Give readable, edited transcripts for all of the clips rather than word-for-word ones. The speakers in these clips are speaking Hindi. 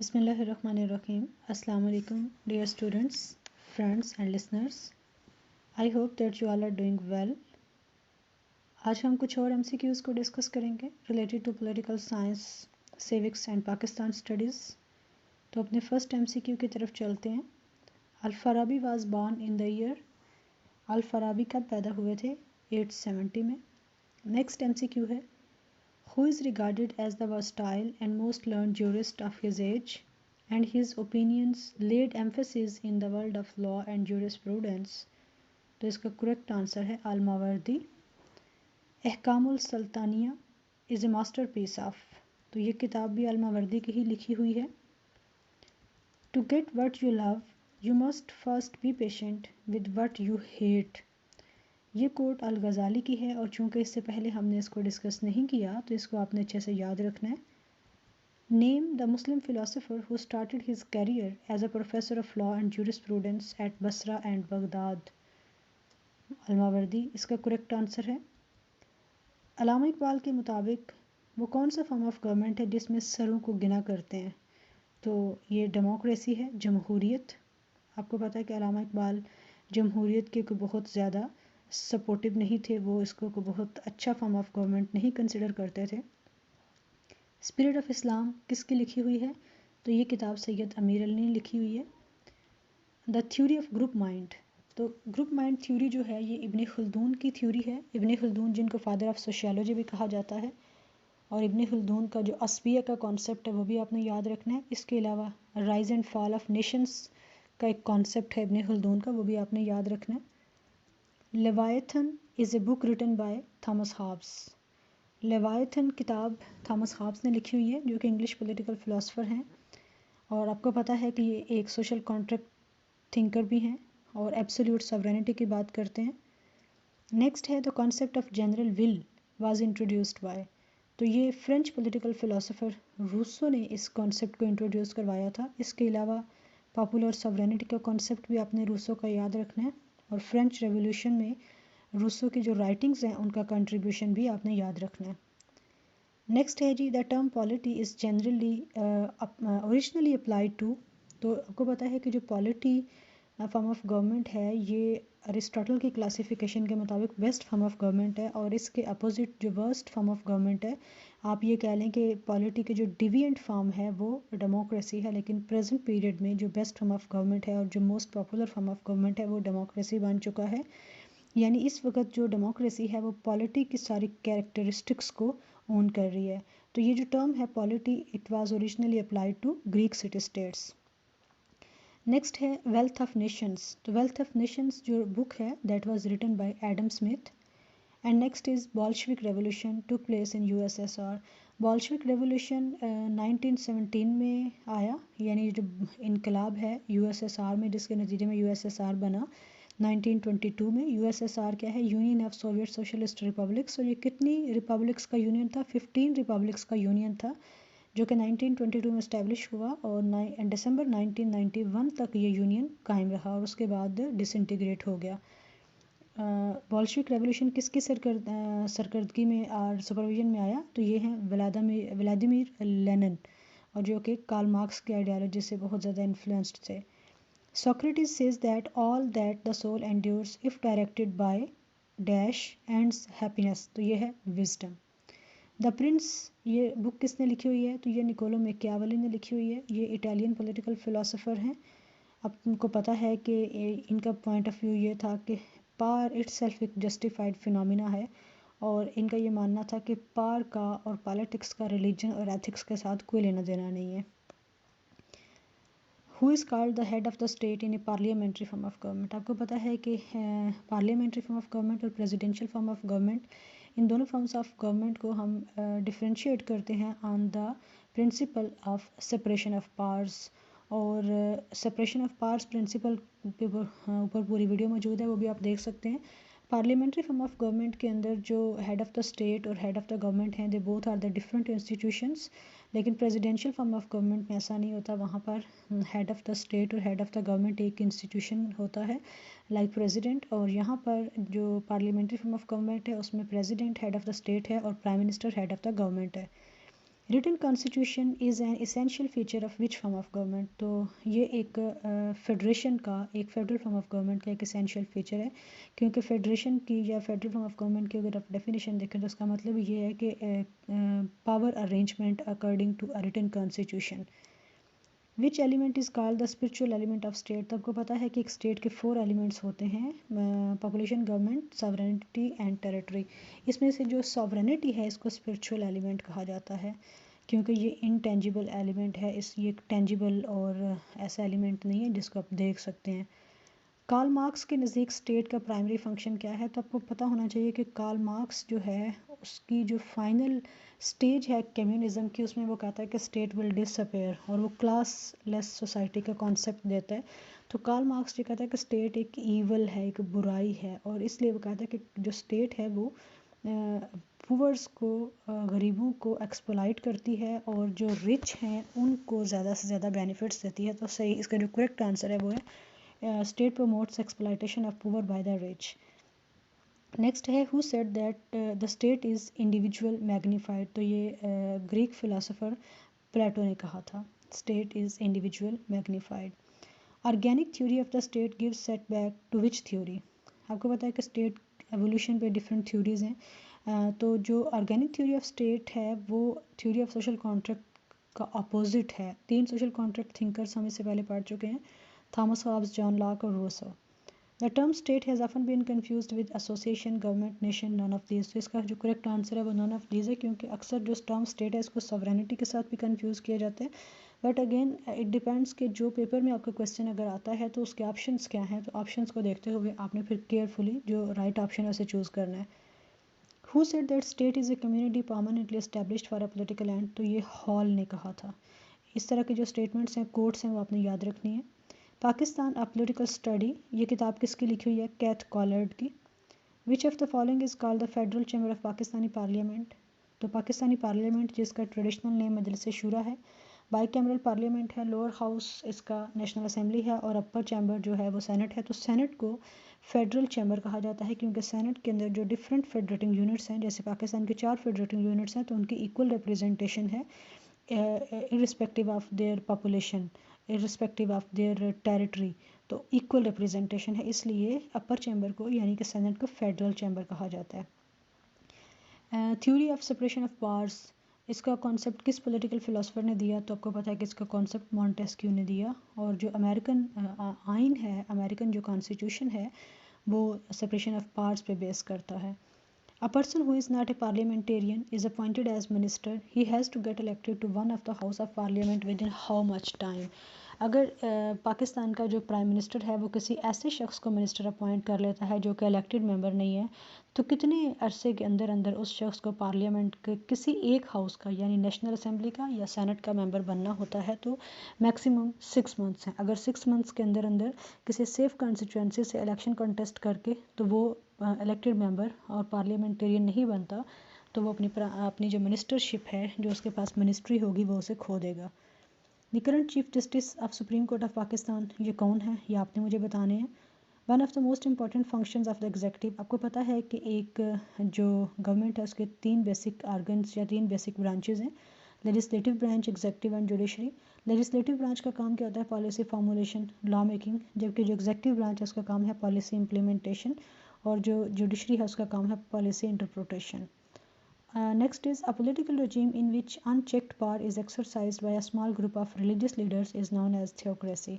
Bismillahirrahmanirrahim. Assalamu alaikum, dear students, friends and listeners. I hope that you all are doing well. आज हम कुछ और MCQs को डिस्कस करेंगे related to political science, civics and Pakistan studies. तो अपने फर्स्ट MCQ की तरफ चलते हैं. अल-फराबी was born in the year. अल-फराबी कब पैदा हुए थे? 870 में. नेक्स्ट MCQ है, who is regarded as the versatile and most learned jurist of his age, and his opinions laid emphasis in the world of law and jurisprudence. तो इसका करेक्ट आंसर है Al-Mawardi. Ahkamul Sultaniya is a masterpiece of, तो ये किताब भी अल-मावर्दी की ही लिखी हुई है. To get what you love you must first be patient with what you hate. ये कोट अल-गज़ाली की है और चूंकि इससे पहले हमने इसको डिस्कस नहीं किया तो इसको आपने अच्छे से याद रखना है. Name the Muslim philosopher who started his career as a professor of law and jurisprudence at Basra and Baghdad. Al-Mawardi इसका करेक्ट आंसर है. अल्लामा इकबाल के मुताबिक वो कौन सा फॉर्म ऑफ गवर्नमेंट है जिसमें सरों को गिना करते हैं? तो ये डेमोक्रेसी है, जमहूरियत. आपको पता है कि अल्लामा इकबाल जमहूरियत के को बहुत ज़्यादा सपोर्टिव नहीं थे, वो इसको को बहुत अच्छा फॉर्म ऑफ गवर्नमेंट नहीं कंसिडर करते थे. स्पिरिट ऑफ इस्लाम किसकी लिखी हुई है? तो ये किताब सैयद अमीर अली ने लिखी हुई है. The theory of group mind, तो ग्रुप माइंड थ्योरी जो है ये इब्ने खल्दून की थ्योरी है. इब्ने खल्दून जिनको फादर ऑफ सोशियोलॉजी भी कहा जाता है, और इब्ने खल्दून का जो अस्बिया का कॉन्सेप्ट है वो भी आपने याद रखना है. इसके अलावा rise and fall of Nations का एक कॉन्सेप्ट है इब्ने खल्दून का, वो भी आपने याद रखना है. Leviathan is a book written by Thomas Hobbes. Leviathan किताब थॉमस हॉब्स ने लिखी हुई है जो कि इंग्लिश पॉलिटिकल फ़िलासफ़र हैं, और आपको पता है कि ये एक सोशल कॉन्ट्रैक्ट थिंकर भी हैं और एब्सोल्यूट सॉवरेनिटी की बात करते हैं. नेक्स्ट है the concept of general will was introduced by, तो ये फ्रेंच पॉलिटिकल फ़िलासफ़र रूसो ने इस कॉन्सेप्ट को इंट्रोड्यूस करवाया था. इसके अलावा पॉपुलर सॉवरेनिटी का कॉन्सेप्ट भी आपने रूसो का याद रखना है, और फ्रेंच रेवोल्यूशन में रूसो की जो राइटिंग्स हैं उनका कंट्रीब्यूशन भी आपने याद रखना है. नेक्स्ट है जी, the term polity is generally originally applied to, तो आपको पता है कि जो पॉलिटी फॉर्म ऑफ गवर्नमेंट है ये अरिस्टोटल की क्लासिफिकेशन के मुताबिक बेस्ट फॉर्म ऑफ गवर्नमेंट है, और इसके अपोजिट जो वर्स्ट फॉर्म ऑफ गवर्नमेंट है आप ये कह लें कि पॉलिटी के जो डिविएंट फॉर्म है वो डेमोक्रेसी है. लेकिन प्रेजेंट पीरियड में जो बेस्ट फॉर्म ऑफ गवर्नमेंट है और जो most popular form of government है वो डेमोक्रेसी बन चुका है. यानी इस वक्त जो डेमोक्रेसी है वो पॉलिटी की सारी कैरेक्टरिस्टिक्स को ओन कर रही है. तो ये जो टर्म है polity, it was originally applied to Greek city states. Next है वेल्थ ऑफ नेशंस, तो वेल्थ ऑफ नेशंस जो बुक है that was written by Adam Smith. And next is Bolshevik revolution took place in USSR. Bolshevik revolution 1917 में आया, यानी जो इनकलाब है USSR में जिसके नतीजे में USSR बना 1922 में. USSR क्या है? Union of Soviet socialist republics. और ये कितनी रिपब्लिक्स का यूनियन था? 15 रिपब्लिक्स का यूनियन था जो कि 1922 में इस्टेब्लिश हुआ, और दिसंबर 1991 तक ये यूनियन कायम रहा और उसके बाद डिसइंटीग्रेट हो गया. बॉल्शविक रेवोल्यूशन किसकी सरकर्दगी में और सुपरविजन में आया? तो ये हैं व्लादिमीर लेनिन, और जो कि कार्ल मार्क्स की आइडियोलॉजी से बहुत ज़्यादा इन्फ्लुएंस्ड थे. Socrates says that all that the soul endures if directed by dash ends happiness, तो ये है wisdom. द प्रिंस, ये बुक किसने लिखी हुई है? तो ये निकोलो मैकियावेली ने लिखी हुई है. ये इटालियन पॉलिटिकल फ़िलासफ़र हैं. आपको पता है कि इनका पॉइंट ऑफ व्यू ये था कि पार इट्सेल्फ एक जस्टिफाइड फिनोमिना है, और इनका ये मानना था कि पार का और पॉलिटिक्स का रिलीजन और एथिक्स के साथ कोई लेना देना नहीं है. Who is called the head of the state in A parliamentary form of government. आपको पता है कि पार्लियामेंट्री फॉर्म ऑफ गवर्नमेंट और प्रेसिडेंशियल फॉर्म ऑफ गवर्नमेंट, इन दोनों फॉर्म्स ऑफ गवर्नमेंट को हम डिफ्रेंशिएट करते हैं on the principle of separation of powers. और सेपरेशन ऑफ पावर्स प्रिंसिपल के ऊपर पूरी वीडियो मौजूद है, वो भी आप देख सकते हैं. पार्लियामेंट्री फॉर्म ऑफ गवर्नमेंट के अंदर जो हेड ऑफ़ द स्टेट और हेड ऑफ़ द गवर्नमेंट हैं they both are the different institutions. लेकिन प्रेसिडेंशियल फॉर्म ऑफ गवर्नमेंट में ऐसा नहीं होता, वहाँ पर हेड ऑफ़ द स्टेट और हेड ऑफ़ द गवर्नमेंट एक इंस्टीट्यूशन होता है लाइक प्रेसिडेंट, और यहाँ पर जो पार्लियामेंट्री फॉर्म ऑफ गवर्नमेंट है उसमें president head of the state है और prime minister head of the government है. Written constitution is an essential feature of which form of government. तो ये एक फेडरेशन का, एक फेडरल फॉर्म ऑफ गवर्नमेंट का एक इसेंशियल फीचर है, क्योंकि फेडरेशन की या फेडरल फॉर्म ऑफ गवर्नमेंट की अगर आप डेफिनेशन देखें तो उसका मतलब ये है कि power arrangement according to a written constitution. Which element is called the spiritual element of state. तो आपको पता है कि एक स्टेट के 4 एलिमेंट्स होते हैं, population, government, sovereignty and territory. इसमें से जो सॉवरेनिटी है इसको स्पिरिचुअल एलिमेंट कहा जाता है, क्योंकि ये इनटेंजिबल एलिमेंट है। ये एक टेंजिबल और ऐसा एलिमेंट नहीं है जिसको आप देख सकते हैं। कार्ल मार्क्स के नज़दीक स्टेट का प्राइमरी फंक्शन क्या है। तो आपको पता होना चाहिए कि कार्ल मार्क्स जो है उसकी जो फाइनल स्टेज है कम्युनिज्म की, उसमें वो कहता है कि स्टेट विल डिसअपेयर, और वो क्लास लेस सोसाइटी का कॉन्सेप्ट देता है। तो कार्ल मार्क्स ये कहता है कि स्टेट एक ईवल है, एक बुराई है, और इसलिए वो कहता है कि जो स्टेट है वो पुअर्स को, गरीबों को एक्सप्लॉइट करती है, और जो रिच हैं उनको ज़्यादा से ज़्यादा बेनिफिट्स देती है। तो सही, इसका जो करेक्ट आंसर है वो है state promotes exploitation of poor by the rich. Next है who said that the state is individual magnified. तो ये ग्रीक फिलोसोफर प्लेटो ने कहा था, state is individual magnified. Organic theory of the state gives set back to which theory. आपको पता है कि स्टेट एवोल्यूशन पे डिफरेंट थ्योरीज हैं। तो जो ऑर्गेनिक थ्योरी ऑफ स्टेट है वो थ्योरी ऑफ सोशल कॉन्ट्रैक्ट का अपोजिट है। 3 सोशल कॉन्ट्रैक्ट थिंकर्स हम इससे पहले पढ़ चुके हैं, थॉमस हॉब्स, जॉन लॉक और Rousseau. The term state has often been confused with association, government, nation, none of these. तो इसका जो करेक्ट आंसर है वो नन ऑफ दीज है, क्योंकि अक्सर जो टर्म स्टेट है इसको सॉवरेनिटी के साथ भी कंफ्यूज किया जाता है। बट अगेन इट डिपेंड्स कि जो पेपर में आपका क्वेश्चन अगर आता है तो उसके ऑप्शंस क्या हैं। तो ऑप्शंस को देखते हुए आपने फिर केयरफुली जो राइट ऑप्शन है उसे चूज़ करना है। Who said that state is a community permanently established for a political and. तो ये हॉल ने कहा था। इस तरह के जो स्टेटमेंट्स हैं, कोट्स हैं, वो आपने याद रखनी है। पाकिस्तान अ पोलिटिकल स्टडी, ये किताब किसकी लिखी हुई है? कैथ कॉलर्ड की। विच of the following is called the federal chamber of Pakistani parliament. तो पाकिस्तानी पार्लियामेंट जिसका ट्रेडिशनल नेम मजलिस शूरा है, बाई कैमरल पार्लियामेंट है, लोअर हाउस इसका नेशनल असेंबली है, और अपर चैम्बर जो है वो सेनेट है। तो सेनेट को फेडरल चैम्बर कहा जाता है, क्योंकि सेनेट के अंदर जो डिफरेंट फेडरेटिंग यूनिट्स हैं, जैसे पाकिस्तान के 4 फेडरेटिंग यूनिट्स हैं, तो उनकी इक्वल रिप्रेजेंटेशन है irrespective of their population, irrespective of their territory। तो इक्वल रिप्रेजेंटेशन है, इसलिए अपर चैम्बर को यानी कि सेनेट को फेडरल चैम्बर कहा जाता है। Theory of separation of powers, इसका कॉन्सेप्ट किस पॉलिटिकल फिलोसफर ने दिया? तो आपको पता है कि इसका कॉन्सेप्ट मॉन्टेस्क्यू ने दिया। और जो अमेरिकन आइन है, अमेरिकन जो कॉन्स्टिट्यूशन है, वो सेपरेशन ऑफ पावर्स पे बेस करता है। A person who is not a parliamentarian is appointed as minister. He has to get elected to one of the House of Parliament within how much time? अगर पाकिस्तान का जो प्राइम मिनिस्टर है वो किसी ऐसे शख्स को मिनिस्टर अपॉइंट कर लेता है जो कि इलेक्टेड मेंबर नहीं है, तो कितने अरसे के अंदर अंदर उस शख्स को पार्लियामेंट के किसी एक हाउस का यानी नेशनल असेंबली का या सेनेट का मेंबर बनना होता है? तो मैक्सिमम 6 मंथ्स हैं। अगर 6 मंथ्स के अंदर अंदर किसी सेफ कॉन्स्टिट्यूंसी से इलेक्शन कॉन्टेस्ट करके तो वो इलेक्टेड मेंबर और पार्लियामेंटेरियन नहीं बनता, तो वो अपनी जो मिनिस्टरशिप है, जो उसके पास मिनिस्ट्री होगी, वो उसे खो देगा। The current chief justice of supreme court of Pakistan, ये कौन है? ये आपने मुझे बताने हैं। One of the most important functions of the executive. आपको पता है कि एक जो गवर्नमेंट है उसके 3 बेसिक आर्गन्स या 3 बेसिक ब्रांचेज हैं, legislative branch, executive and judiciary. Legislative branch का काम क्या होता है? पॉलिसी फॉर्मुलेशन, लॉ मेकिंग, जबकि जो एग्जीक्यूटिव ब्रांच है उसका काम है पॉलिसी इम्प्लीमेंटेशन, और जो जुडिशरी है उसका काम है policy interpretation. Next is a political regime in which unchecked power is exercised by a small group of religious leaders is known as theocracy.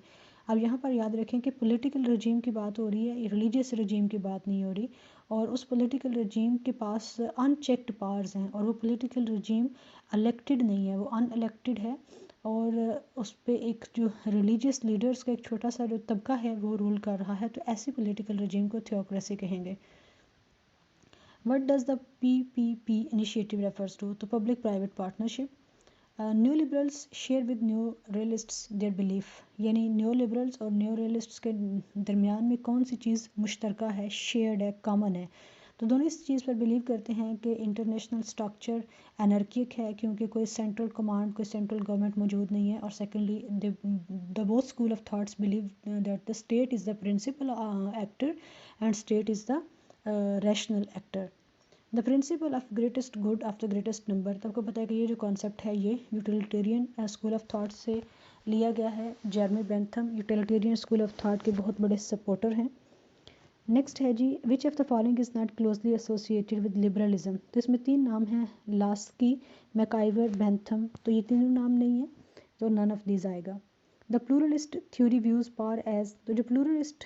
अब यहाँ पर याद रखें कि पॉलिटिकल रजीम की बात हो रही है, रिलीजियस रजीम की बात नहीं हो रही। और उस पॉलिटिकल रजीम के पास अनचेक्ड पावर्स हैं, और वो पॉलिटिकल रजीम इलेक्टेड नहीं है, वो अनइलेक्टेड है, और उस पर एक जो रिलीजियस लीडर्स का एक छोटा सा जो तबका है वो रूल कर रहा है। तो ऐसी पॉलिटिकल रजीम को थियोक्रेसी कहेंगे। What does the PPP initiative refers to? तो public private partnership. New liberals share with new realists their belief, यानी न्यू लिबरल्स और न्यू रियलिस्ट्स के दरमियान में कौन सी चीज़ मुश्तरका है, शेयर्ड है, कॉमन है? तो दोनों इस चीज़ पर बिलीव करते हैं कि इंटरनेशनल स्ट्रक्चर एनर्किक है, क्योंकि कोई सेंट्रल कमांड, कोई सेंट्रल गवर्नमेंट मौजूद नहीं है। और secondly the both school of thoughts believe that the state is the principal actor and state is the rational actor. The principle of greatest good of the greatest number, तो आपको पता है कि ये जो कॉन्सेप्ट है ये यूटिलिटेरियन स्कूल ऑफ थॉट से लिया गया है। Jeremy Bentham utilitarian school of thought के बहुत बड़े सपोर्टर हैं। नेक्स्ट है जी, which of the following is not closely associated with liberalism, तो इसमें 3 नाम हैं, लास्की, मैकाइवर, बेंथम, तो ये तीनों नाम नहीं है, तो नन ऑफ दीज आएगा। The pluralist theory views power as, तो जो प्लूरलिस्ट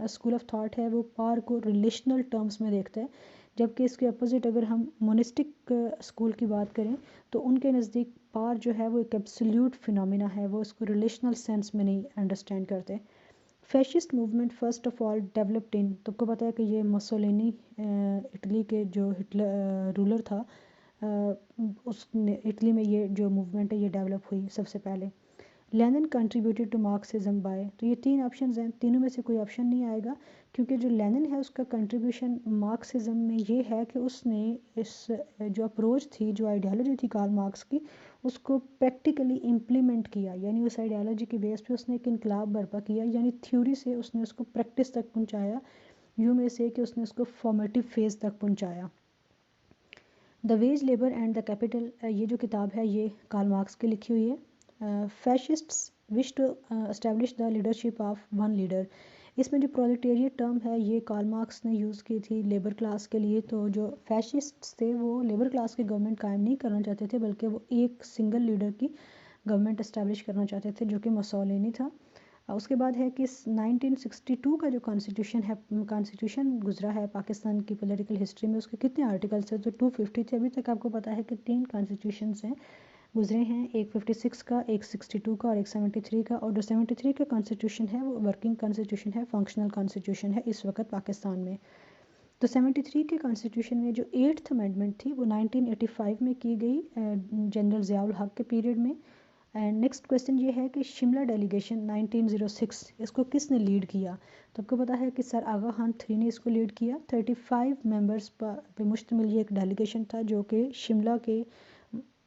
स्कूल ऑफ थॉट है वो पावर को रिलेशनल टर्म्स में देखता है, जबकि इसके अपोजिट अगर हम मोनिस्टिक स्कूल की बात करें तो उनके नज़दीक पावर जो है वो एक एब्सोल्यूट फिनोमिना है, वो इसको रिलेशनल सेंस में नहीं अंडरस्टैंड करते। Fascist movement first of all developed in, तो आपको पता है कि ये मुसोलिनी इटली के जो हिटलर रूलर था, उसने इटली में ये जो मूवमेंट है ये डेवलप हुई सबसे पहले। Lenin contributed to Marxism by, तो ये 3 ऑप्शंस हैं, तीनों में से कोई ऑप्शन नहीं आएगा, क्योंकि जो लेनिन है उसका कंट्रीब्यूशन मार्क्सिज्म में ये है कि उसने इस जो अप्रोच थी, जो आइडियोलॉजी थी कार्ल मार्क्स की, उसको प्रैक्टिकली इम्प्लीमेंट किया, यानी उस आइडियोलॉजी के बेस पे उसने एक इनकलाब बर्पा किया, यानी थ्योरी से उसने उसको प्रैक्टिस तक पहुंचाया, यूँ में से कि उसने उसको फॉर्मेटिव फेज तक पहुंचाया। The ways labour and the capital, ये जो किताब है ये कार्ल मार्क्स की लिखी हुई है। Fascists wish to establish the leadership of one leader, इसमें जो प्रोलेटेरिएट टर्म है ये कार्ल मार्क्स ने यूज़ की थी लेबर क्लास के लिए, तो जो फैशिस्ट्स थे वो लेबर क्लास की गवर्नमेंट कायम नहीं करना चाहते थे, बल्कि वो एक सिंगल लीडर की गवर्नमेंट एस्टेब्लिश करना चाहते थे, जो कि मुसोलिनी था। उसके बाद है कि 1962 का जो कॉन्स्टिट्यूशन है, कॉन्स्टिट्यूशन गुजरा है पाकिस्तान की पॉलिटिकल हिस्ट्री में, उसके कितने आर्टिकल्स हैं, तो 250 थे। अभी तक आपको पता है कि 3 कॉन्स्टिट्यूशंस हैं गुजरे हैं, एक 56 का, एक 62 का और एक 73 का, और जो 73 का कॉन्स्टिट्यूशन है वो वर्किंग कॉन्स्टिट्यूशन है, फंक्शनल कॉन्स्टिट्यूशन है इस वक्त पाकिस्तान में। तो 73 के कॉन्स्टिट्यूशन में जो 8th अमेंडमेंट थी वो 1985 में की गई जनरल ज़ियाउल हक के पीरियड में। एंड नेक्स्ट क्वेश्चन ये है कि शिमला डेलीगेशन 1906 इसको किसने लीड किया, तो आपको पता है कि सर आगा खान 3 ने इसको लीड किया। 35 मेंबर्स पे मुश्तमिल ये एक डेलीगेशन था, जो कि शिमला के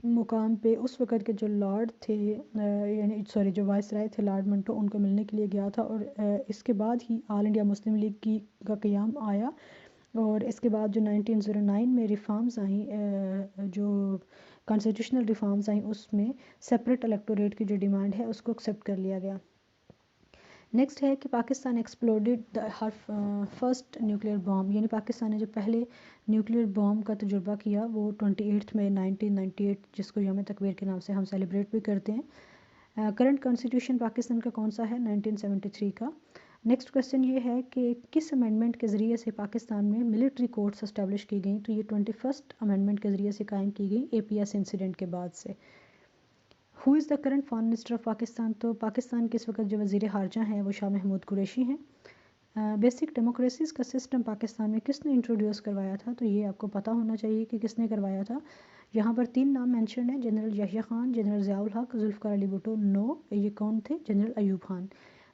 मुकाम पे उस वक़्त के जो लॉर्ड थे, यानी सॉरी जो वाइस राय थे लॉर्ड मिंटो, उनको मिलने के लिए गया था, और इसके बाद ही ऑल इंडिया मुस्लिम लीग की का क़याम आया, और इसके बाद जो 1909 में रिफॉर्म्स आई, जो कॉन्स्टिट्यूशनल रिफॉर्म्स आई, उसमें सेपरेट इलेक्टोरेट की जो डिमांड है उसको एक्सेप्ट कर लिया गया। नेक्स्ट है कि Pakistan exploded the first nuclear bomb, यानी पाकिस्तान ने जो पहले न्यूक्लियर बॉम्ब का तजुर्बा किया वो 28 मई 1998, जिसको यौम तकबीर के नाम से हम सेलिब्रेट भी करते हैं। करंट कॉन्स्टिट्यूशन पाकिस्तान का कौन सा है, 1973 का। नेक्स्ट क्वेश्चन ये है कि किस अमेंडमेंट के ज़रिए से पाकिस्तान में मिलिट्री कोर्ट्स इस्टेब्लिश की गई, तो ये 21st अमेंडमेंट के ज़रिए से कायम की गई APS इंसिडेंट के बाद से। Who is the current foreign minister of Pakistan, तो पाकिस्तान के इस वक्त जो वज़ीर ख़ारजा हैं वो शाह महमूद कुरैशी हैं। बेसिक डेमोक्रेसीज़ का सिस्टम पाकिस्तान में किसने इंट्रोड्यूस करवाया था, तो ये आपको पता होना चाहिए कि किसने करवाया था। यहाँ पर 3 नाम मेंशन हैं, जनरल याहिया खान, जनरल ज़ियाउल हक, जुल्फ़िकार अली भुट्टो। नो, ये कौन थे, general Ayub Khan.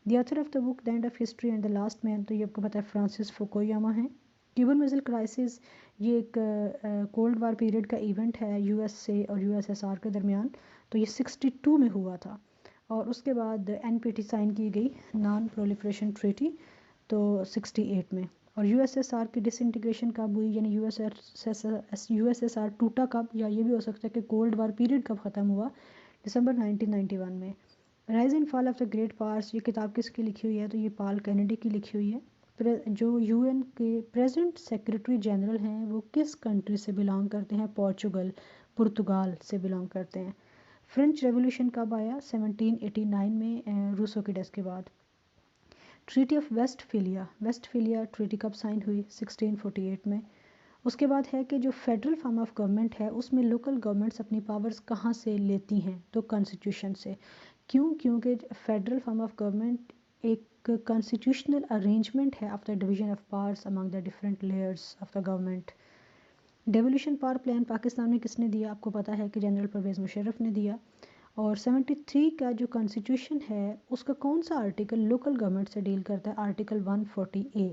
The author of the book the end of history and the last man, तो ये आपको पता है फ्रांसिस फुकुयामा है। क्यूबन मिसाइल क्राइसिस ये एक कोल्ड वार पीरियड का इवेंट है USA और USSR के दरमियान, तो ये 62 में हुआ था, और उसके बाद NPT साइन की गई नॉन प्रोलिफरेशन ट्रीटी, तो 68 में। और USSR की डिसइंटीग्रेशन कब हुई, यानी USSR टूटा कब, या ये भी हो सकता है कि कोल्ड वार पीरियड कब ख़त्म हुआ, दिसंबर 1991 में। Rise and fall of the great powers, ये किताब किसकी लिखी हुई है, तो ये पॉल कैनेडी की लिखी हुई है। जो UN के प्रेजेंट सेक्रेटरी जनरल हैं वो किस कंट्री से बिलोंग करते हैं, पुर्तगाल से बिलोंग करते हैं। फ्रेंच रेवोल्यूशन कब आया, 1789 में रूसो की डेथ के बाद। ट्रीटी ऑफ वेस्टफिलिया ट्रीटी कब साइन हुई, 1648 में। उसके बाद है कि जो फेडरल फॉर्म ऑफ गवर्नमेंट है उसमें लोकल गवर्नमेंट्स अपनी पावर्स कहाँ से लेती हैं, तो कॉन्स्टिट्यूशन से। क्यों, क्योंकि फेडरल फॉर्म ऑफ गवर्नमेंट एक कॉन्स्टिट्यूशनल अरेंजमेंट है of the division of powers among the different layers of the government. Devolution power plan Pakistan में किसने दिया, आपको पता है कि जनरल परवेज़ मुशर्रफ ने दिया। और 73 का जो कॉन्स्टिट्यूशन है उसका कौन सा आर्टिकल लोकल गवर्नमेंट से डील करता है, आर्टिकल 140A।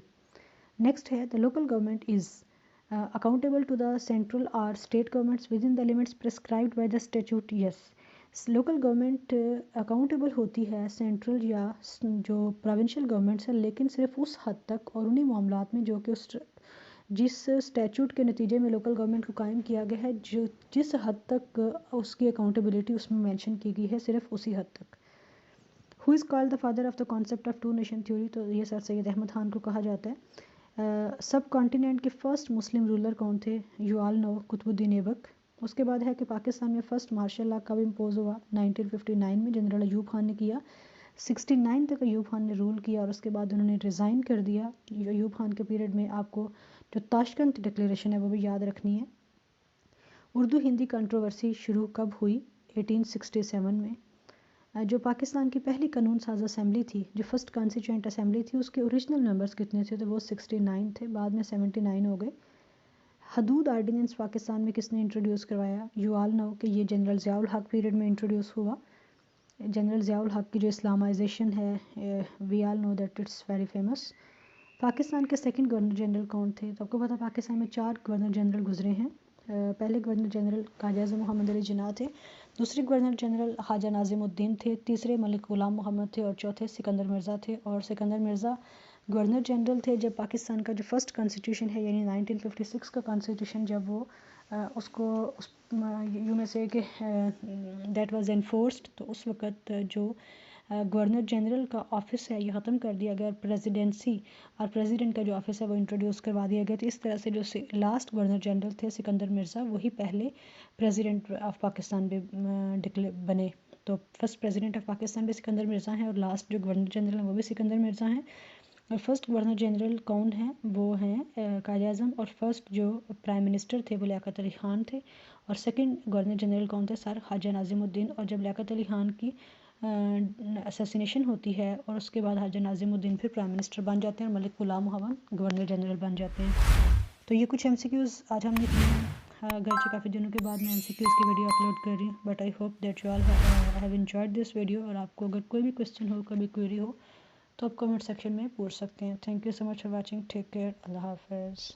नेक्स्ट है the local government is accountable to the central और state governments within the limits prescribed by the statute, yes. Local government accountable होती है सेंट्रल या जो प्रोविंशियल गवर्नमेंट्स है, लेकिन सिर्फ उस हद तक और उन्हीं मामलात में जो कि उस जिस स्टैचूट के नतीजे में लोकल गवर्नमेंट को कायम किया गया है, जो जिस हद तक उसकी अकाउंटेबिलिटी उसमें मेंशन की गई है, सिर्फ उसी हद तक। Who is called the father of the concept of two nation theory, तो ये सर सैयद अहमद खान को कहा जाता है। सब कॉन्टिनेंट के फर्स्ट मुस्लिम रूलर कौन थे? You all know, Qutbuddin Aibak. उसके बाद है कि पाकिस्तान में फ़र्स्ट मार्शल लॉ कब इम्पोज हुआ? 1959 में जनरल अयूब खान ने किया। 69 तक अयूब खान ने रूल किया और उसके बाद उन्होंने रिज़ाइन कर दिया। अयूब खान के पीरियड में आपको जो ताशकंद डिक्लेरेशन है वो भी याद रखनी है। उर्दू हिंदी कंट्रोवर्सी शुरू कब हुई? 1867 में। जो पाकिस्तान की पहली कानून साज असम्बली थी, जो फर्स्ट कॉन्स्टिट्यूएंट असम्बली थी, उसके ओरिजिनल मेंबर्स कितने थे? तो वो 69 थे, बाद में 79 हो गए। हदूद आर्डिनेंस पाकिस्तान में किसने इंट्रोड्यूस करवाया? यू ऑल नो कि ये जनरल ज़ियाउल हक पीरियड में इंट्रोड्यूस हुआ। जनरल ज़ियाउल हक की जो इस्लामाइजेशन है, we all know that it's very famous. Pakistan के सेकंड गवर्नर जनरल कौन थे? तो आपको पता पाकिस्तान में 4 गवर्नर जनरल गुजरे हैं। पहले गवर्नर जनरल ख्वाजा आज़म मोहम्मद अली जिन्ना थे, दूसरे गवर्नर जनरल ख्वाजा नाज़िमुद्दीन थे, तीसरे मलिक ग़ुलाम मोहम्मद थे और चौथे सिकंदर मिर्ज़ा थे। और सिकंदर मिर्ज़ा गवर्नर जनरल थे जब पाकिस्तान का जो फर्स्ट कॉन्स्टिट्यूशन है यानी 1956 का कॉन्स्टिट्यूशन जब वो उसको यू में से कि दैट वाज एनफोर्स्ड, तो उस वक़्त जो गवर्नर जनरल का ऑफिस है ये ख़त्म कर दिया गया और प्रेसिडेंसी और प्रेसिडेंट का जो ऑफिस है वो इंट्रोड्यूस करवा दिया गया। तो इस तरह से जो लास्ट गवर्नर जनरल थे सिकंदर मिर्ज़ा, वही पहले प्रेसिडेंट ऑफ पाकिस्तान भी बने। तो फर्स्ट प्रेसिडेंट ऑफ पाकिस्तान भी सिकंदर मिर्ज़ा हैं और लास्ट जो गवर्नर जनरल हैं वो भी सिकंदर मिर्ज़ा हैं। और फर्स्ट गवर्नर जनरल कौन है? वो हैं क़ायद आज़म। और फर्स्ट जो प्राइम मिनिस्टर थे वो लियाकत अली ख़ान थे। और सेकंड गवर्नर जनरल कौन थे? सर ख्वाजा नाज़िमुद्दीन। और जब लियाकत अली ख़ान की असैसिनेशन होती है और उसके बाद ख्वाजा नाज़िमुद्दीन फिर प्राइम मिनिस्टर बन जाते हैं और मलिक ग़ुलाम मोहम्मद गवर्नर जनरल बन जाते हैं। तो ये कुछ MCQs आज हमने किए हैं। अगरचे काफ़ी दिनों के बाद मैं MCQs की वीडियो अपलोड कर रही हूँ, but I hope that you all have enjoyed this video. और आपको अगर कोई भी क्वेश्चन हो, कभी क्वेरी हो, तो आप कमेंट सेक्शन में पूछ सकते हैं। Thank you so much for watching. Take care. अल्लाह हाफ़िज़।